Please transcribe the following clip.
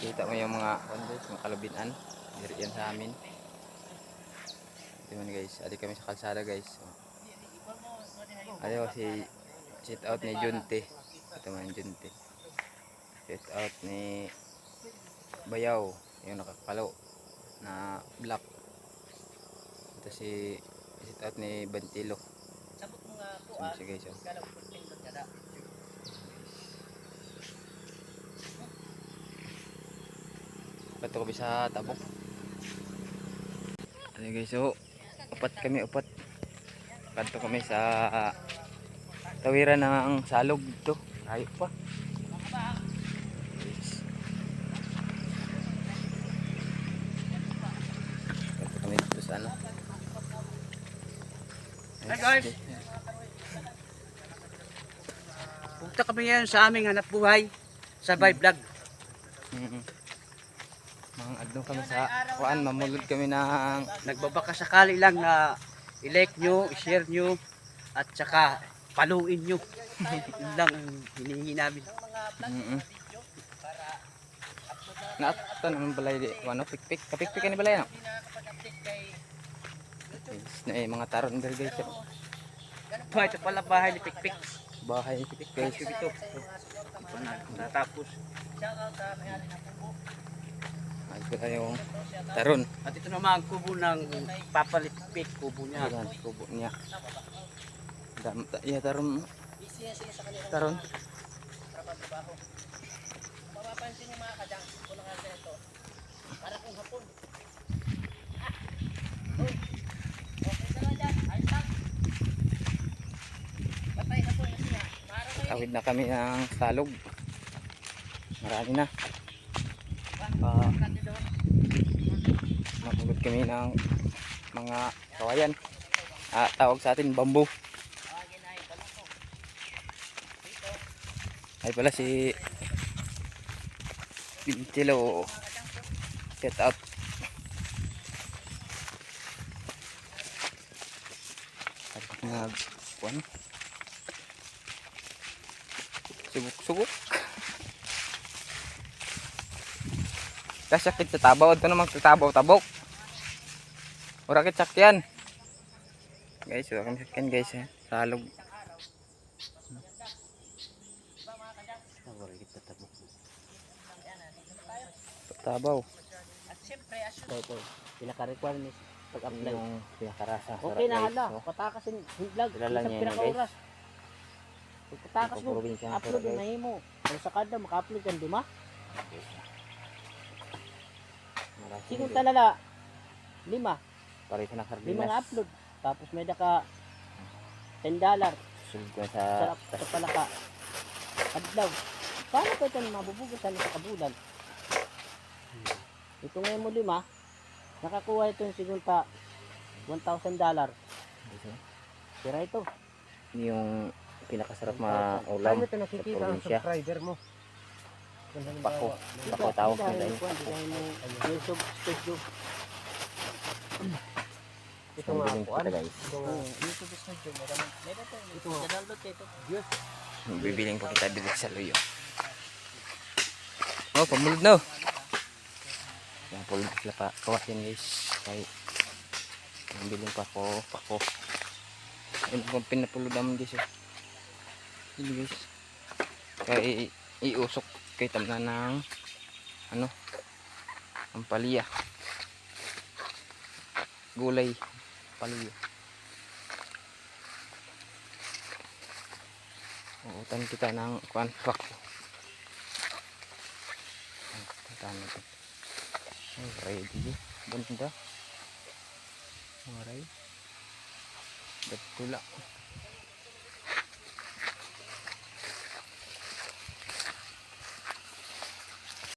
Kita mo yung mga guys, mga kalubinan. Diri yan sa amin. Ito man guys, adi kami sa kalsada guys. Ayo si sit out ni Junte. Ito man Junte. Sit out ni Bayaw, yung nakakapalo na black. Ito si sit out ni Bantilo. Sabot mo nga po ah. Sige guys. Kada pindot kada. Bato kami sa tabok. Ano guys, so upat kami. Kanto kami sa tawiran ng salog dito. Ayok pa. Kanto kami dito sa ano. Hi guys. Punta kami ngayon sa aming hanap buhay. Survive vlog. Mga adto kami sa kuan, mamulod kami ng Nagbabaka sakali lang na i-like nyo, i-share nyo, at saka paluin nyo. Yun lang ang hinihingi namin. Nato naman balay di ano, pikpik. Kapikpik ni balay no. Na mga taron diri guys. Ito pala bahay ni Pikpik. Bahay ni Pikpik guys. Ito. Natapos. Ay ko yung taron. At ito naman ang kubo ng papalipik, kubo niya. Ayan, kubo niya. Iya taron. Taron. Mapapansin niyo mga kadang, kuno nga ito. Para kung hapon. Tawid na kami ng salog. Marami na. Mapulot kami ng mga kawayan. Tawag sa atin bamboo. Ay pala si Pintilo. Get out. Ano? Sugok. Kasakit sa tabaw. Ito naman sa tabaw-tabok. Urakit sakyan. Guys, urakit sakyan guys. Salog. Tabaw. At siyempre, ito, pinaka-requirements pag-apply. Yung pinakarasa. Okay na hala, patakasin vlog. Kilala niya yun, pinaka-oras. Pag patakas mo, Probinsya na upload guys. na mo. Kung sa kada, maka-upload yan, di ma? Sinong talala? 5. Pare sa 5 nakardinas. na upload. Tapos may daka $10. Sulod ko sa Sa palaka. Adlaw. Paano pa ito mabubugasan sa kabulan? Ito ngayon mo 5. Nakakuha ito yung sigulta $1,000. Sira ito. yung pinakasarap maulam Paano ito sa nakikita ang probinsya. subscriber mo? Pako tawag nila yun. YouTube studio. Ito nga po guys. YouTube studio. Ito nga. Download ito. Bibiling po kita dito sa Luyo. Oh, pamulod na. Yan, pulod sila pa. Kawasin guys. Kaya bibiling pa ko. Pako. Ayun kung pinapulod naman guys. Hindi guys. Kaya iusok kay tamna ng ano, ang palya. Gulay. Palya. Uutan kita ng kuanpak. Tama ito. Ready. Banda. Alright. Betula.